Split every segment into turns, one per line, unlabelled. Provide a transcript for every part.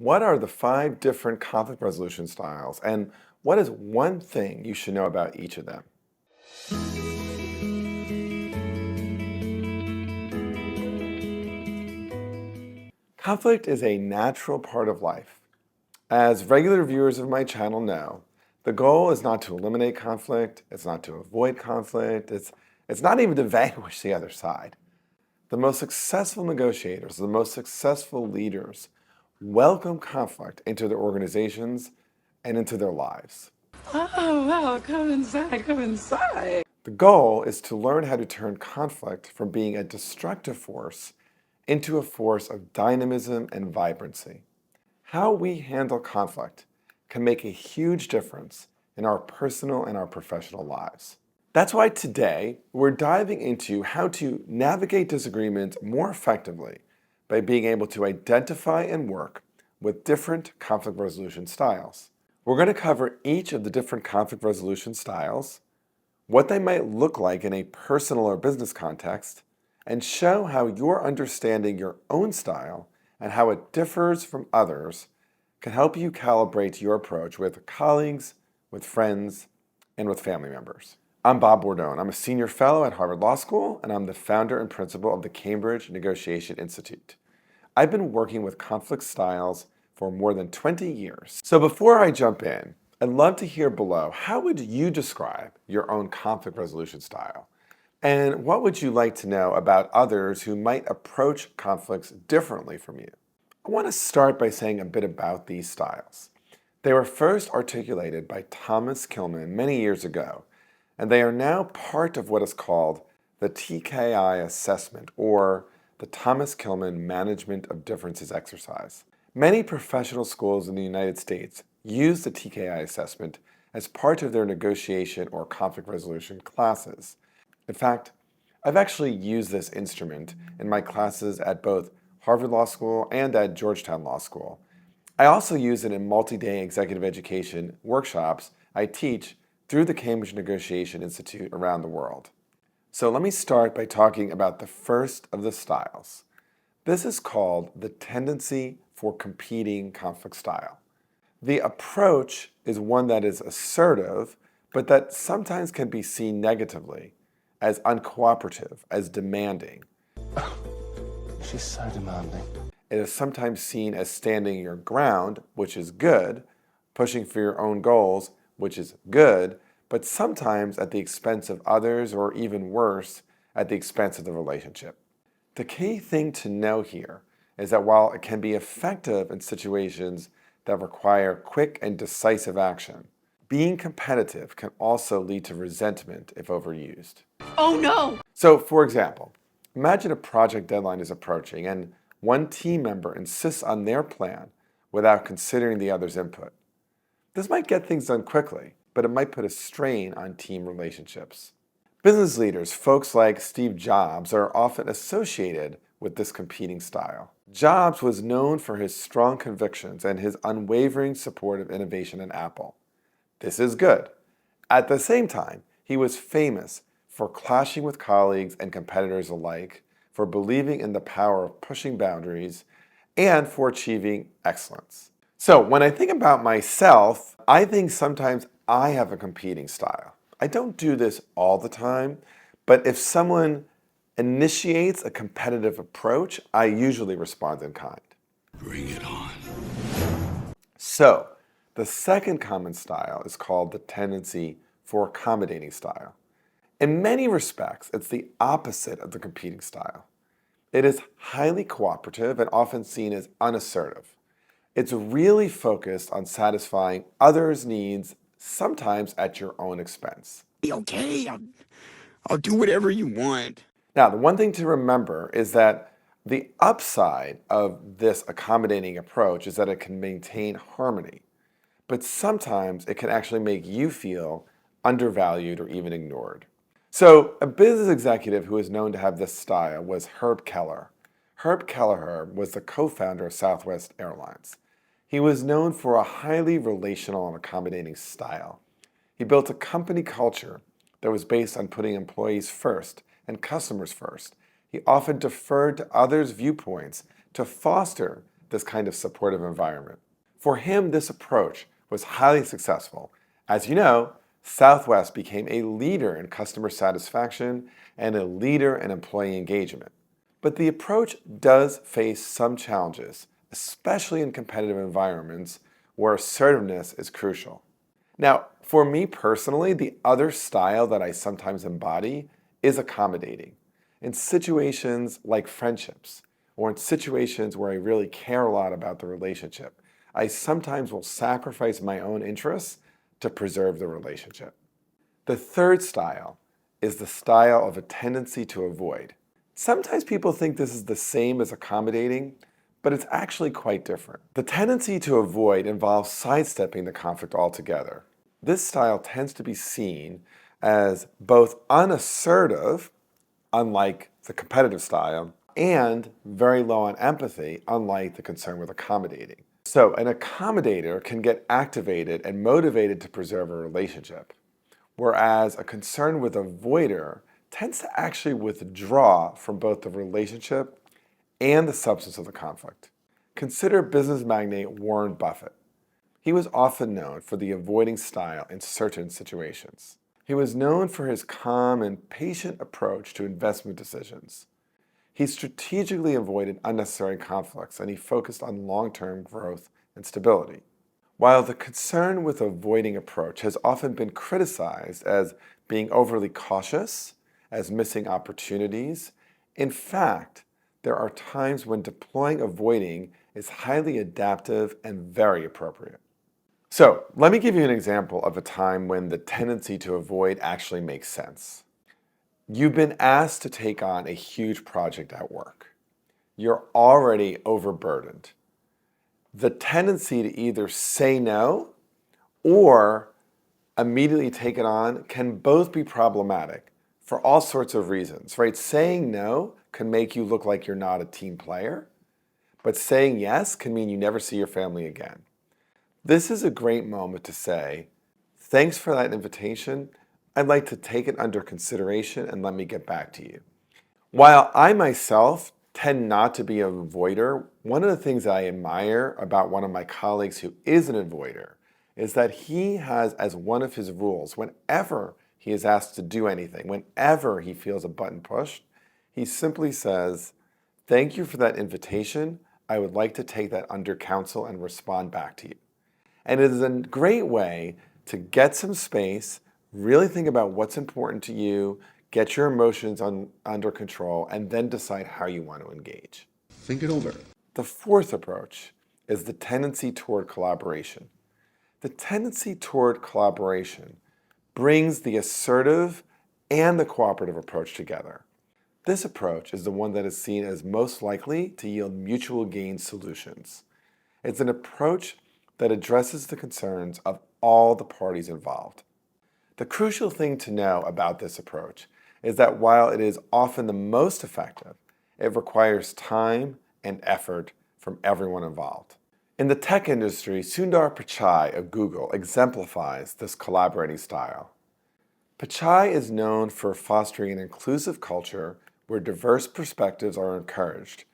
What are the 5 different conflict resolution styles, and what is one thing you should know about each of them? Conflict is a natural part of life. As regular viewers of my channel know, the goal is not to eliminate conflict, it's not to avoid conflict, it's not even to vanquish the other side. The most successful negotiators, the most successful leaders welcome conflict into their organizations and into their lives.
Oh, well, come inside, come inside.
The goal is to learn how to turn conflict from being a destructive force into a force of dynamism and vibrancy. How we handle conflict can make a huge difference in our personal and our professional lives. That's why today we're diving into how to navigate disagreements more effectively by being able to identify and work with different conflict resolution styles. We're going to cover each of the different conflict resolution styles, what they might look like in a personal or business context, and show how your understanding your own style and how it differs from others can help you calibrate your approach with colleagues, with friends, and with family members. I'm Bob Bordone. I'm a senior fellow at Harvard Law School, and I'm the founder and principal of the Cambridge Negotiation Institute. I've been working with conflict styles for more than 20 years. So before I jump in, I'd love to hear below, how would you describe your own conflict resolution style? And what would you like to know about others who might approach conflicts differently from you? I want to start by saying a bit about these styles. They were first articulated by Thomas Kilmann many years ago, and they are now part of what is called the TKI assessment, or the Thomas Kilmann Management of Differences exercise. Many professional schools in the United States use the TKI assessment as part of their negotiation or conflict resolution classes. In fact, I've actually used this instrument in my classes at both Harvard Law School and at Georgetown Law School. I also use it in multi-day executive education workshops I teach through the Cambridge Negotiation Institute around the world. So let me start by talking about the first of the styles. This is called the tendency for competing conflict style. The approach is one that is assertive, but that sometimes can be seen negatively, as uncooperative, as demanding.
She's so demanding.
It is sometimes seen as standing your ground, which is good, pushing for your own goals, which is good, but sometimes at the expense of others, or even worse, at the expense of the relationship. The key thing to know here is that while it can be effective in situations that require quick and decisive action, being competitive can also lead to resentment if overused.
Oh, no!
So, for example, imagine a project deadline is approaching and one team member insists on their plan without considering the other's input. This might get things done quickly, but it might put a strain on team relationships. Business leaders, folks like Steve Jobs, are often associated with this competing style. Jobs was known for his strong convictions and his unwavering support of innovation in Apple. This is good. At the same time, he was famous for clashing with colleagues and competitors alike, for believing in the power of pushing boundaries, and for achieving excellence. So when I think about myself, I think sometimes I have a competing style. I don't do this all the time, but if someone initiates a competitive approach, I usually respond in kind.
Bring it on.
So, the second common style is called the tendency for accommodating style. In many respects, it's the opposite of the competing style. It is highly cooperative and often seen as unassertive. It's really focused on satisfying others' needs, sometimes at your own expense.
Okay, I'll do whatever you want.
Now, the one thing to remember is that the upside of this accommodating approach is that it can maintain harmony, but sometimes it can actually make you feel undervalued or even ignored. So, a business executive who is known to have this style was Herb Kelleher. Herb Kelleher was the co-founder of Southwest Airlines. He was known for a highly relational and accommodating style. He built a company culture that was based on putting employees first and customers first. He often deferred to others' viewpoints to foster this kind of supportive environment. For him, this approach was highly successful. As you know, Southwest became a leader in customer satisfaction and a leader in employee engagement. But the approach does face some challenges, especially in competitive environments where assertiveness is crucial. Now, for me personally, the other style that I sometimes embody is accommodating. In situations like friendships, or in situations where I really care a lot about the relationship, I sometimes will sacrifice my own interests to preserve the relationship. The third style is the style of a tendency to avoid. Sometimes people think this is the same as accommodating, but it's actually quite different. The tendency to avoid involves sidestepping the conflict altogether. This style tends to be seen as both unassertive, unlike the competitive style, and very low on empathy, unlike the concern with accommodating. So an accommodator can get activated and motivated to preserve a relationship, whereas a concern with avoider tends to actually withdraw from both the relationship and the substance of the conflict. Consider business magnate Warren Buffett. He was often known for the avoiding style in certain situations. He was known for his calm and patient approach to investment decisions. He strategically avoided unnecessary conflicts and he focused on long-term growth and stability. While the concern with avoiding approach has often been criticized as being overly cautious, as missing opportunities, in fact, there are times when deploying avoiding is highly adaptive and very appropriate. So, let me give you an example of a time when the tendency to avoid actually makes sense. You've been asked to take on a huge project at work. You're already overburdened. The tendency to either say no or immediately take it on can both be problematic for all sorts of reasons, right? Saying no can make you look like you're not a team player, but saying yes can mean you never see your family again. This is a great moment to say, thanks for that invitation. I'd like to take it under consideration and let me get back to you. While I myself tend not to be an avoider, one of the things I admire about one of my colleagues who is an avoider is that he has as one of his rules, whenever he is asked to do anything, whenever he feels a button pushed, he simply says, thank you for that invitation. I would like to take that under counsel and respond back to you. And it is a great way to get some space, really think about what's important to you, get your emotions under control, and then decide how you want to engage.
Think it over.
The fourth approach is the tendency toward collaboration. The tendency toward collaboration brings the assertive and the cooperative approach together. This approach is the one that is seen as most likely to yield mutual gain solutions. It's an approach that addresses the concerns of all the parties involved. The crucial thing to know about this approach is that while it is often the most effective, it requires time and effort from everyone involved. In the tech industry, Sundar Pichai of Google exemplifies this collaborating style. Pichai is known for fostering an inclusive culture where diverse perspectives are encouraged.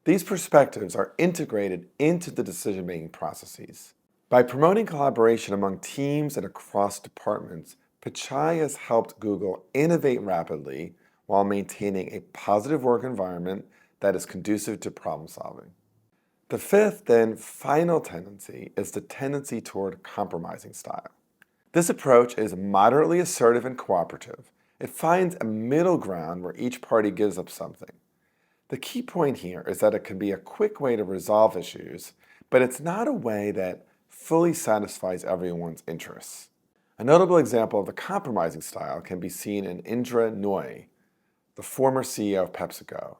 These perspectives are integrated into the decision-making processes. By promoting collaboration among teams and across departments, Pichai has helped Google innovate rapidly while maintaining a positive work environment that is conducive to problem solving. The fifth and final tendency is the tendency toward compromising style. This approach is moderately assertive and cooperative. It finds a middle ground where each party gives up something. The key point here is that it can be a quick way to resolve issues, but it's not a way that fully satisfies everyone's interests. A notable example of the compromising style can be seen in Indra Nooyi, the former CEO of PepsiCo.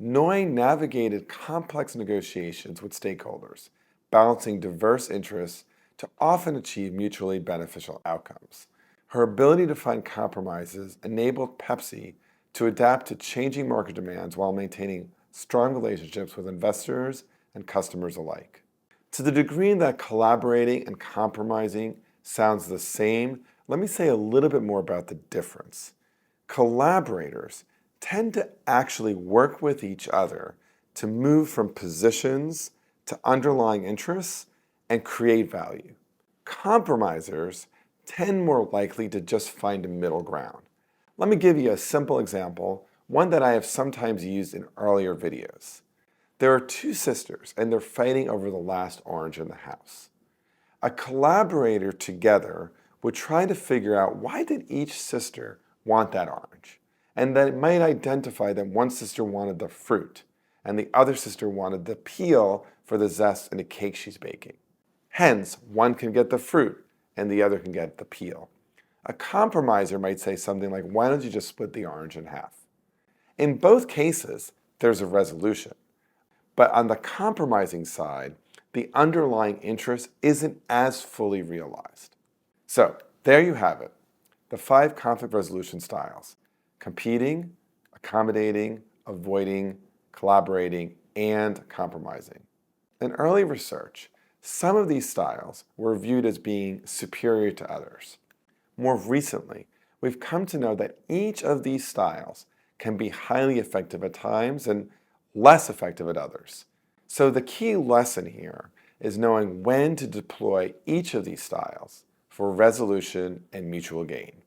Nooyi navigated complex negotiations with stakeholders, balancing diverse interests to often achieve mutually beneficial outcomes. Her ability to find compromises enabled Pepsi to adapt to changing market demands while maintaining strong relationships with investors and customers alike. To the degree that collaborating and compromising sounds the same, let me say a little bit more about the difference. Collaborators tend to actually work with each other to move from positions to underlying interests and create value. Compromisers tend more likely to just find a middle ground. Let me give you a simple example, one that I have sometimes used in earlier videos. There are two sisters and they're fighting over the last orange in the house. A collaborator together would try to figure out why did each sister want that orange, and then it might identify that one sister wanted the fruit and the other sister wanted the peel for the zest in a cake she's baking. Hence, one can get the fruit and the other can get the peel. A compromiser might say something like, why don't you just split the orange in half? In both cases, there's a resolution. But on the compromising side, the underlying interest isn't as fully realized. So there you have it, the 5 conflict resolution styles: competing, accommodating, avoiding, collaborating, and compromising. In early research, some of these styles were viewed as being superior to others. More recently, we've come to know that each of these styles can be highly effective at times and less effective at others. So the key lesson here is knowing when to deploy each of these styles for resolution and mutual gain.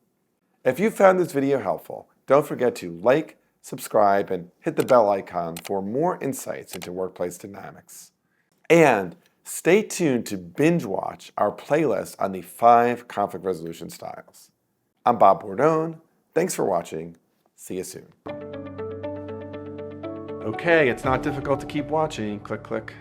If you found this video helpful, don't forget to like, subscribe, and hit the bell icon for more insights into workplace dynamics. And stay tuned to binge watch our playlist on the 5 conflict resolution styles. I'm Bob Bordone. Thanks for watching. See you soon. Okay, it's not difficult to keep watching. Click, click.